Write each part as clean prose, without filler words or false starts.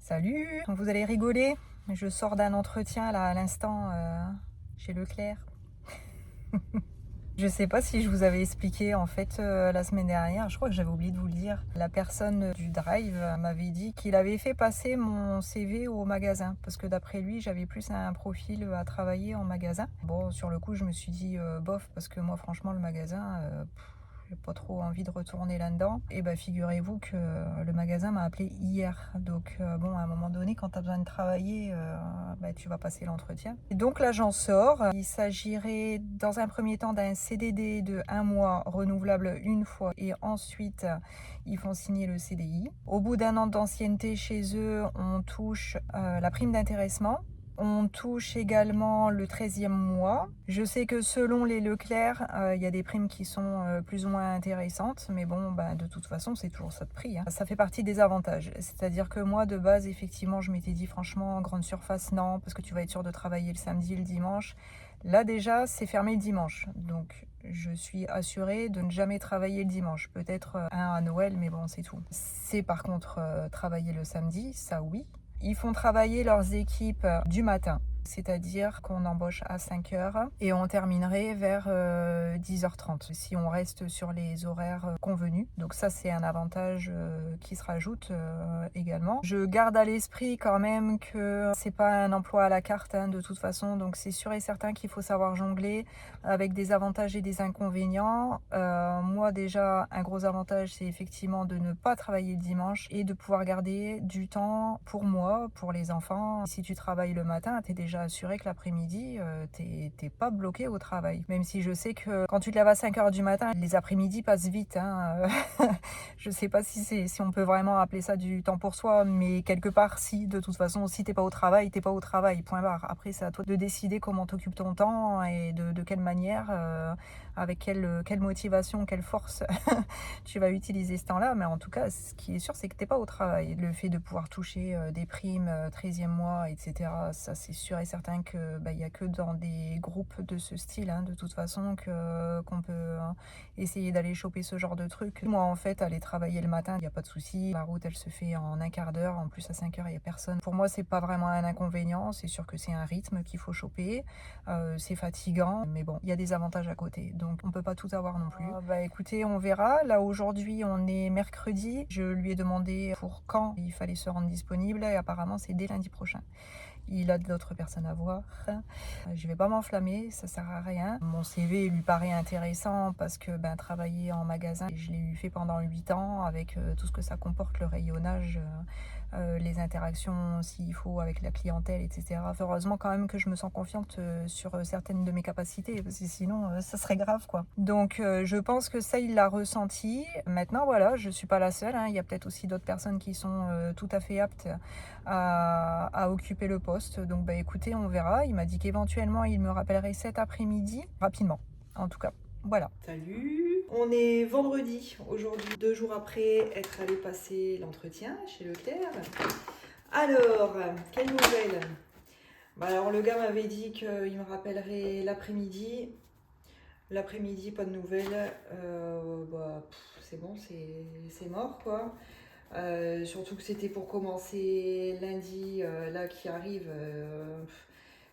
Salut, vous allez rigoler. Je sors d'un entretien là à l'instant chez Leclerc. Je sais pas si je vous avais expliqué en fait la semaine dernière, je crois que j'avais oublié de vous le dire. La personne du drive m'avait dit qu'il avait fait passer mon CV au magasin parce que d'après lui j'avais plus un profil à travailler en magasin. Bon, sur le coup je me suis dit bof parce que moi franchement le magasin j'ai pas trop envie de retourner là-dedans. Et bah figurez-vous que le magasin m'a appelé hier. Donc bon, à un moment donné, quand tu as besoin de travailler, bah, tu vas passer l'entretien. Et donc là, j'en sors. Il s'agirait dans un premier temps d'un CDD de 1 mois renouvelable une fois et ensuite ils font signer le CDI. Au bout d'1 an d'ancienneté chez eux, on touche la prime d'intéressement. On touche également le 13e mois. Je sais que selon les Leclerc, il y a des primes qui sont plus ou moins intéressantes, mais bon, bah, de toute façon, c'est toujours ça de prix, hein. Ça fait partie des avantages. C'est-à-dire que moi, de base, effectivement, je m'étais dit franchement, grande surface, non, parce que tu vas être sûr de travailler le samedi et le dimanche. Là, déjà, c'est fermé le dimanche. Donc, je suis assurée de ne jamais travailler le dimanche. Peut-être un à Noël, mais bon, c'est tout. C'est par contre travailler le samedi, ça oui. Ils font travailler leurs équipes du matin, c'est-à-dire qu'on embauche à 5 heures et on terminerait vers 10h30 si on reste sur les horaires convenus. Donc ça, c'est un avantage qui se rajoute également. Je garde à l'esprit quand même que c'est pas un emploi à la carte, hein, de toute façon, donc c'est sûr et certain qu'il faut savoir jongler avec des avantages et des inconvénients. Moi déjà, un gros avantage, c'est effectivement de ne pas travailler le dimanche et de pouvoir garder du temps pour moi, pour les enfants. Si tu travailles le matin, tu es déjà assuré que l'après-midi, t'es pas bloqué au travail. Même si je sais que quand tu te lèves à 5 heures du matin, les après-midi passent vite, hein. Je sais pas si on peut vraiment appeler ça du temps pour soi, mais quelque part, si. De toute façon, si t'es pas au travail, t'es pas au travail, point barre. Après, c'est à toi de décider comment t'occupes ton temps et de quelle manière, avec quelle motivation, quelle force tu vas utiliser ce temps-là. Mais en tout cas, ce qui est sûr, c'est que t'es pas au travail. Le fait de pouvoir toucher des primes, 13e mois, etc., ça, c'est sûr et certain que bah, y a que dans des groupes de ce style, hein, de toute façon, qu'on peut essayer d'aller choper ce genre de truc. Moi, en fait, aller travailler le matin, il n'y a pas de souci. La route, elle se fait en un quart d'heure. En plus, à 5 heures, il n'y a personne. Pour moi, c'est pas vraiment un inconvénient. C'est sûr que c'est un rythme qu'il faut choper. C'est fatigant, mais bon, il y a des avantages à côté. Donc, on peut pas tout avoir non plus. Bah écoutez, on verra. Là, aujourd'hui, on est mercredi. Je lui ai demandé pour quand il fallait se rendre disponible et apparemment, c'est dès lundi prochain. Il a d'autres personnes à voir. Je vais pas m'enflammer, ça sert à rien. Mon CV lui paraît intéressant parce que ben, travailler en magasin, je l'ai eu fait pendant 8 ans avec tout ce que ça comporte, le rayonnage, les interactions s'il faut avec la clientèle, etc. Heureusement quand même que je me sens confiante sur certaines de mes capacités parce que sinon ça serait grave quoi. Donc je pense que ça il l'a ressenti. Maintenant voilà, je suis pas la seule, hein. Il y a peut-être aussi d'autres personnes qui sont tout à fait aptes à occuper le poste. Donc bah écoutez, on verra. Il m'a dit qu'éventuellement il me rappellerait cet après-midi, rapidement en tout cas. Voilà. Salut, on est vendredi aujourd'hui, 2 jours après être allé passer l'entretien chez Leclerc. Alors, quelle nouvelle? Bah alors le gars m'avait dit qu'il me rappellerait l'après-midi. L'après-midi, pas de nouvelles. Bah, c'est bon, c'est mort quoi. Surtout que c'était pour commencer lundi, là qui arrive.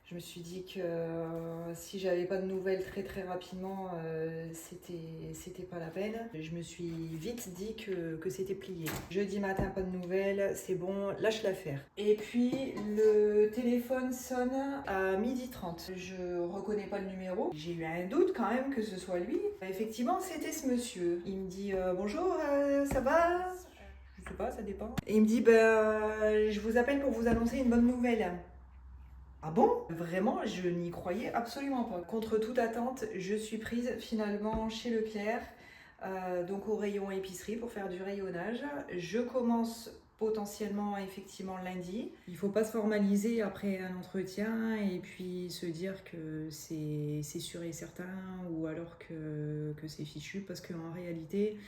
Je me suis dit que si j'avais pas de nouvelles très très rapidement, c'était pas la peine. Je me suis vite dit que c'était plié. Jeudi matin, pas de nouvelles, c'est bon, lâche l'affaire. Et puis le téléphone sonne à 12h30. Je reconnais pas le numéro. J'ai eu un doute quand même que ce soit lui. Effectivement, c'était ce monsieur. Il me dit bonjour, ça va? Je sais pas, ça dépend. Et il me dit je vous appelle pour vous annoncer une bonne nouvelle. Ah bon? Vraiment, je n'y croyais absolument pas. Contre toute attente, je suis prise finalement chez Leclerc, donc au rayon épicerie pour faire du rayonnage. Je commence potentiellement effectivement lundi. Il ne faut pas se formaliser après un entretien et puis se dire que c'est sûr et certain ou alors que c'est fichu parce qu'en réalité,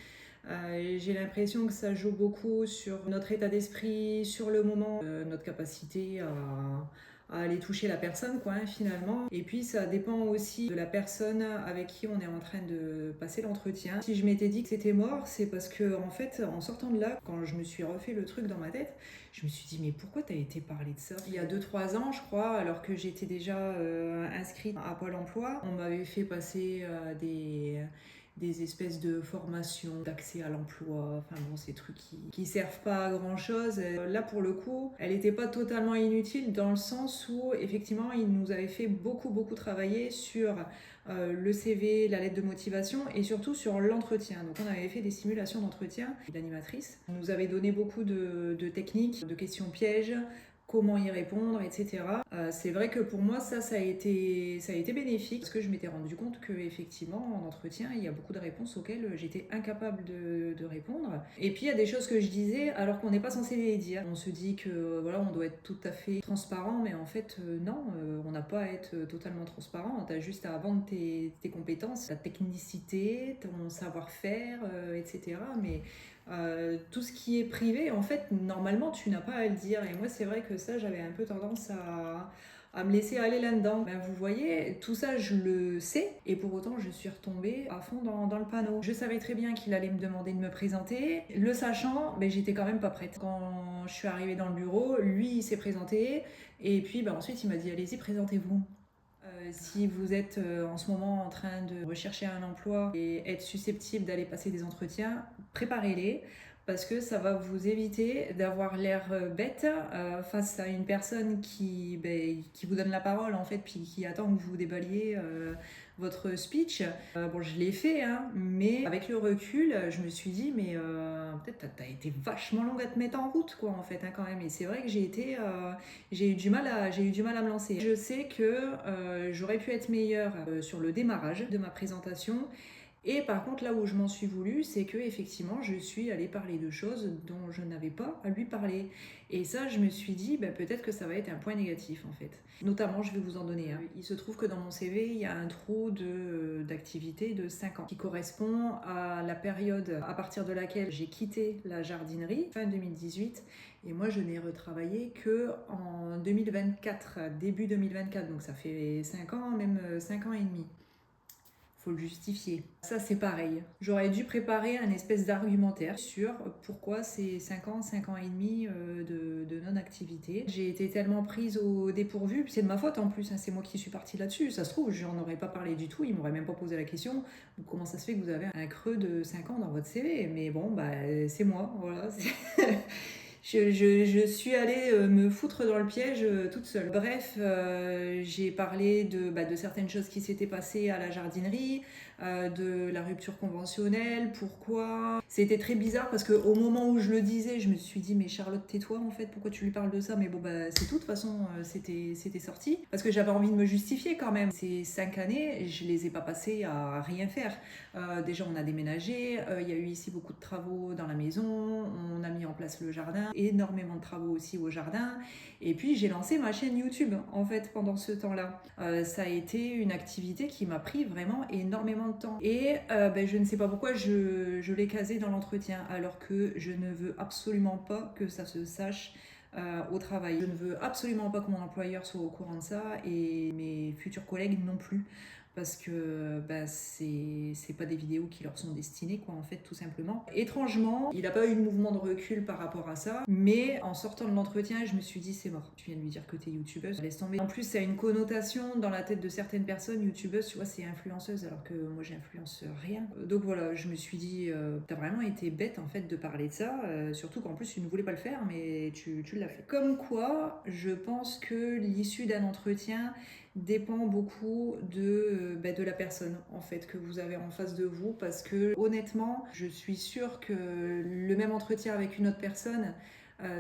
j'ai l'impression que ça joue beaucoup sur notre état d'esprit, sur le moment, notre capacité à aller toucher la personne, quoi, finalement. Et puis ça dépend aussi de la personne avec qui on est en train de passer l'entretien. Si je m'étais dit que c'était mort, c'est parce que en fait, en sortant de là, quand je me suis refait le truc dans ma tête, je me suis dit mais pourquoi t'as été parler de ça? Il y a 2-3 ans, je crois, alors que j'étais déjà inscrite à Pôle emploi, on m'avait fait passer des espèces de formations, d'accès à l'emploi, enfin bon, ces trucs qui servent pas à grand chose. Là, pour le coup, elle n'était pas totalement inutile dans le sens où, effectivement, il nous avait fait beaucoup travailler sur le CV, la lettre de motivation et surtout sur l'entretien. Donc, on avait fait des simulations d'entretien. L'animatrice nous avait donné beaucoup de techniques, de questions pièges, comment y répondre, etc. C'est vrai que pour moi, ça a été bénéfique parce que je m'étais rendu compte qu'effectivement, en entretien, il y a beaucoup de réponses auxquelles j'étais incapable de répondre. Et puis, il y a des choses que je disais alors qu'on n'est pas censé les dire. On se dit que voilà, on doit être tout à fait transparent, mais en fait, non, on n'a pas à être totalement transparent. Tu as juste à vendre tes compétences, ta technicité, ton savoir-faire, etc. Mais tout ce qui est privé, en fait, normalement, tu n'as pas à le dire. Et moi, c'est vrai que ça, j'avais un peu tendance à me laisser aller là-dedans. Ben, vous voyez, tout ça, je le sais. Et pour autant, je suis retombée à fond dans le panneau. Je savais très bien qu'il allait me demander de me présenter. Le sachant, ben, j'étais quand même pas prête. Quand je suis arrivée dans le bureau, lui, il s'est présenté. Et puis, ben, ensuite, il m'a dit, allez-y, présentez-vous. Si vous êtes en ce moment en train de rechercher un emploi et être susceptible d'aller passer des entretiens, préparez-les parce que ça va vous éviter d'avoir l'air bête face à une personne qui vous donne la parole en fait, puis qui attend que vous déballiez votre speech. Bon, je l'ai fait, hein, mais avec le recul, je me suis dit, mais peut-être t'as été vachement longue à te mettre en route, quoi, en fait, hein, quand même. Et c'est vrai que j'ai eu du mal à me lancer. Je sais que j'aurais pu être meilleure sur le démarrage de ma présentation. Et par contre, là où je m'en suis voulu, c'est que effectivement, je suis allée parler de choses dont je n'avais pas à lui parler. Et ça, je me suis dit, peut-être que ça va être un point négatif en fait. Notamment, je vais vous en donner un. Il se trouve que dans mon CV, il y a un trou d'activité de 5 ans qui correspond à la période à partir de laquelle j'ai quitté la jardinerie, fin 2018. Et moi, je n'ai retravaillé que en 2024, début 2024. Donc ça fait 5 ans, même 5 ans et demi. Faut le justifier. Ça, c'est pareil. J'aurais dû préparer un espèce d'argumentaire sur pourquoi c'est 5 ans et demi de non-activité. J'ai été tellement prise au dépourvu, puis c'est de ma faute en plus, hein, c'est moi qui suis partie là-dessus. Ça se trouve, j'en aurais pas parlé du tout, ils m'auraient même pas posé la question. Comment ça se fait que vous avez un creux de 5 ans dans votre CV? Mais bon, c'est moi, voilà. Je suis allée me foutre dans le piège toute seule. Bref, j'ai parlé de certaines choses qui s'étaient passées à la jardinerie, de la rupture conventionnelle, pourquoi. C'était très bizarre parce qu'au moment où je le disais, je me suis dit mais Charlotte tais-toi en fait, pourquoi tu lui parles de ça? Mais bon c'est tout, de toute façon c'était sorti. Parce que j'avais envie de me justifier quand même. Ces 5 années, je les ai pas passées à rien faire. Déjà on a déménagé, il y a eu ici beaucoup de travaux dans la maison, on a mis en place le jardin, énormément de travaux aussi au jardin, et puis j'ai lancé ma chaîne YouTube en fait pendant ce temps-là. Ça a été une activité qui m'a pris vraiment énormément de temps, et je ne sais pas pourquoi je l'ai casé dans l'entretien alors que je ne veux absolument pas que ça se sache au travail. Je ne veux absolument pas que mon employeur soit au courant de ça et mes futurs collègues non plus, parce que c'est pas des vidéos qui leur sont destinées, quoi, en fait, tout simplement. Étrangement, il n'a pas eu de mouvement de recul par rapport à ça, mais en sortant de l'entretien, je me suis dit c'est mort. Tu viens de lui dire que t'es youtubeuse, laisse tomber. En plus, ça a une connotation dans la tête de certaines personnes, youtubeuse, tu vois, c'est influenceuse, alors que moi j'influence rien. Donc voilà, je me suis dit, t'as vraiment été bête en fait de parler de ça, surtout qu'en plus tu ne voulais pas le faire, mais tu l'as fait. Comme quoi, je pense que l'issue d'un entretien dépend beaucoup de la personne en fait que vous avez en face de vous, parce que honnêtement je suis sûre que le même entretien avec une autre personne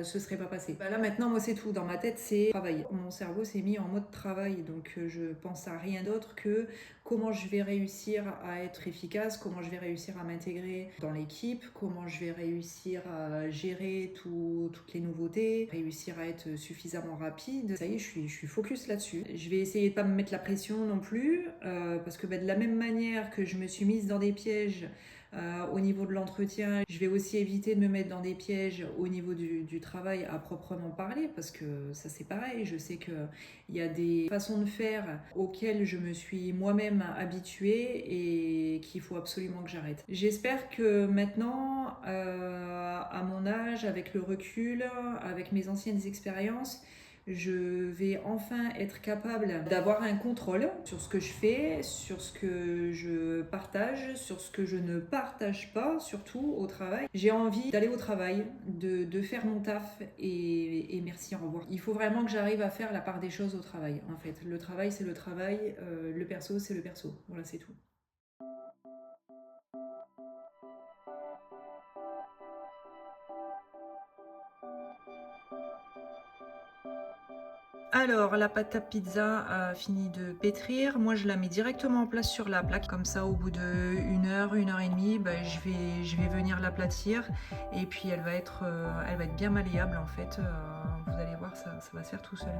se serait pas passé. Là maintenant moi c'est tout, dans ma tête c'est travail. Mon cerveau s'est mis en mode travail, donc je pense à rien d'autre que comment je vais réussir à être efficace, comment je vais réussir à m'intégrer dans l'équipe, comment je vais réussir à gérer toutes les nouveautés, réussir à être suffisamment rapide. Ça y est, je suis focus là-dessus. Je vais essayer de pas me mettre la pression non plus, parce que de la même manière que je me suis mise dans des pièges Au niveau de l'entretien, je vais aussi éviter de me mettre dans des pièges au niveau du travail à proprement parler, parce que ça c'est pareil, je sais qu'il y a des façons de faire auxquelles je me suis moi-même habituée et qu'il faut absolument que j'arrête. J'espère que maintenant, à mon âge, avec le recul, avec mes anciennes expériences, je vais enfin être capable d'avoir un contrôle sur ce que je fais, sur ce que je partage, sur ce que je ne partage pas, surtout au travail. J'ai envie d'aller au travail, de faire mon taf et merci, au revoir. Il faut vraiment que j'arrive à faire la part des choses au travail, en fait. Le travail, c'est le travail, le perso, c'est le perso. Voilà, c'est tout. Alors, la pâte à pizza a fini de pétrir. Moi, je la mets directement en place sur la plaque. Comme ça, au bout de 1 heure et demie, je vais venir l'aplatir. Et puis, elle va être bien malléable, en fait. Vous allez voir, ça va se faire tout seul.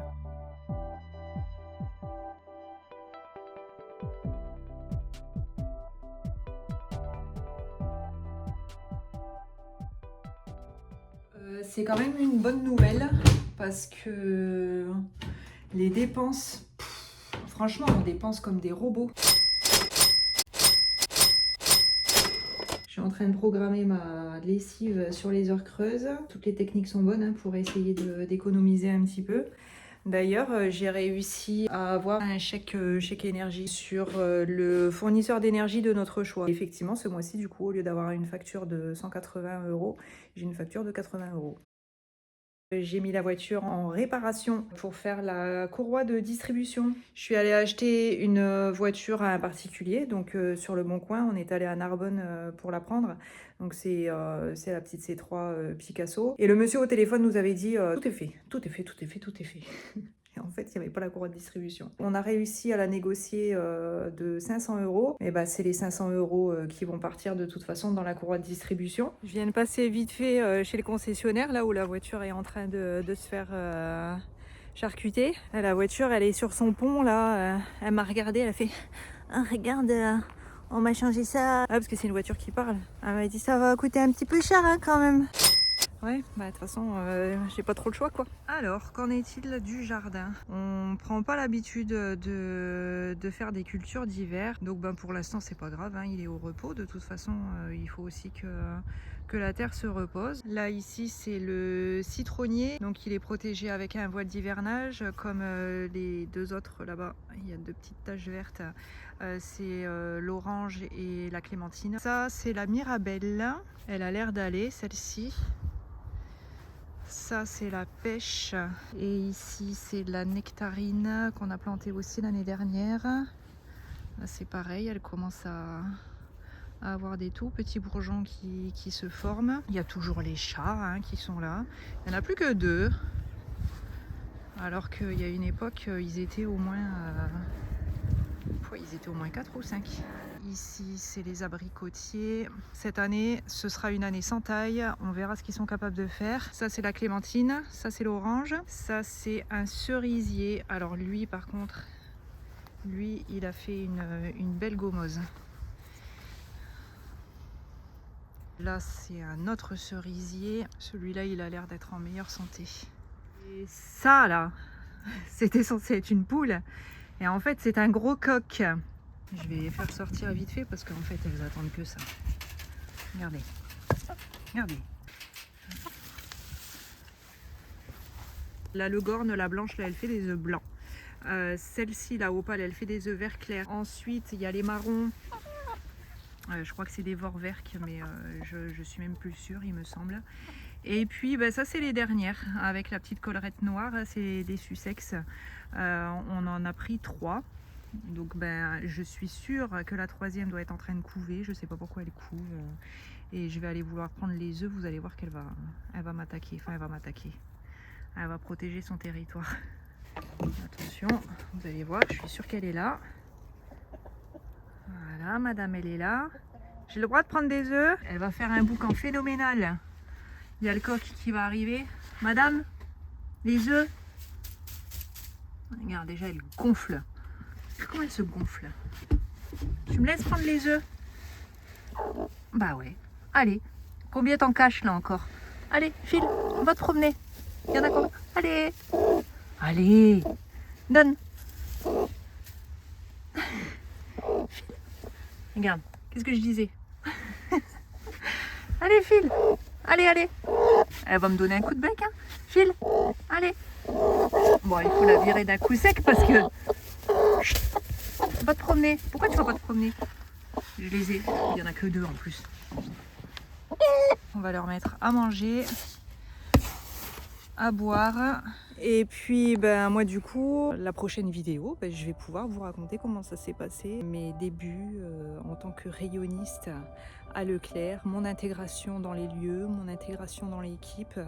C'est quand même une bonne nouvelle parce que les dépenses, franchement, on dépense comme des robots. Je suis en train de programmer ma lessive sur les heures creuses. Toutes les techniques sont bonnes pour essayer d'économiser un petit peu. D'ailleurs, j'ai réussi à avoir un chèque énergie sur le fournisseur d'énergie de notre choix. Effectivement, ce mois-ci, du coup, au lieu d'avoir une facture de 180 €, j'ai une facture de 80 €. J'ai mis la voiture en réparation pour faire la courroie de distribution. Je suis allée acheter une voiture à un particulier, donc sur le Bon Coin, on est allé à Narbonne pour la prendre. Donc c'est la petite C3 Picasso. Et le monsieur au téléphone nous avait dit tout est fait, tout est fait, tout est fait, tout est fait. Et en fait, il n'y avait pas la courroie de distribution. On a réussi à la négocier de 500 €. Et bah, c'est les 500 € qui vont partir de toute façon dans la courroie de distribution. Je viens de passer vite fait chez le concessionnaire, là où la voiture est en train de se faire charcuter. La voiture, elle est sur son pont, là. Elle m'a regardé, elle a fait ah, regarde, on m'a changé ça. Ah, parce que c'est une voiture qui parle. Elle m'a dit ça va coûter un petit peu cher quand même. Ouais, bah de toute façon, j'ai pas trop le choix quoi. Alors, qu'en est-il du jardin? On prend pas l'habitude de faire des cultures d'hiver, donc ben, pour l'instant c'est pas grave, il est au repos. De toute façon, il faut aussi que la terre se repose. Là ici c'est le citronnier, donc il est protégé avec un voile d'hivernage, comme les deux autres là-bas. Il y a deux petites taches vertes. C'est l'orange et la clémentine. Ça c'est la mirabelle, elle a l'air d'aller celle-ci. Ça c'est la pêche et ici c'est la nectarine qu'on a plantée aussi l'année dernière. Là c'est pareil, elle commence à avoir des tout petits bourgeons qui se forment. Il y a toujours les chats qui sont là. Il n'y en a plus que 2. Alors qu'il y a une époque ils étaient au moins 4 ou 5. Ici, c'est les abricotiers. Cette année, ce sera une année sans taille. On verra ce qu'ils sont capables de faire. Ça, c'est la clémentine. Ça, c'est l'orange. Ça, c'est un cerisier. Alors lui, par contre, lui, il a fait une belle gommose. Là, c'est un autre cerisier. Celui-là, il a l'air d'être en meilleure santé. Et ça, là, c'était censé être une poule. Et en fait, c'est un gros coq. Je vais les faire sortir vite fait parce qu'en fait, elles attendent que ça. Regardez. Regardez. La legorne, la blanche, là, elle fait des œufs blancs. Celle-ci, la opale, elle fait des œufs vert clair. Ensuite, il y a les marrons. Je crois que c'est des vorwerk, mais je suis même plus sûre, il me semble. Et puis, ça, c'est les dernières. Avec la petite collerette noire, c'est des Sussex. On en a pris 3. Donc je suis sûre que la 3e doit être en train de couver. Je sais pas pourquoi elle couve. Et je vais aller vouloir prendre les œufs. Vous allez voir qu'elle va m'attaquer. Enfin, elle va m'attaquer. Elle va protéger son territoire. Attention, vous allez voir, je suis sûre qu'elle est là. Voilà, madame, elle est là. J'ai le droit de prendre des œufs. Elle va faire un boucan phénoménal. Il y a le coq qui va arriver. Madame, les œufs. Regarde, déjà, elle gonfle. Comment elle se gonfle? Tu me laisses prendre les œufs? Bah ouais. Allez, combien t'en caches là encore? Allez, file, on va te promener. Il y en a combien? Allez. Allez, donne. File. Regarde, qu'est-ce que je disais? Allez, file. Allez, allez. Elle va me donner un coup de bec, hein. File. Allez. Bon, il faut la virer d'un coup sec parce que... Chut. Va te promener. Pourquoi tu vas pas te promener? Je les ai. Il y en a que 2 en plus. On va leur mettre à manger, à boire. Et puis ben, moi du coup, la prochaine vidéo, ben, je vais pouvoir vous raconter comment ça s'est passé, mes débuts en tant que rayonniste à Leclerc, mon intégration dans les lieux, mon intégration dans l'équipe,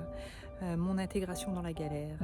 mon intégration dans la galère.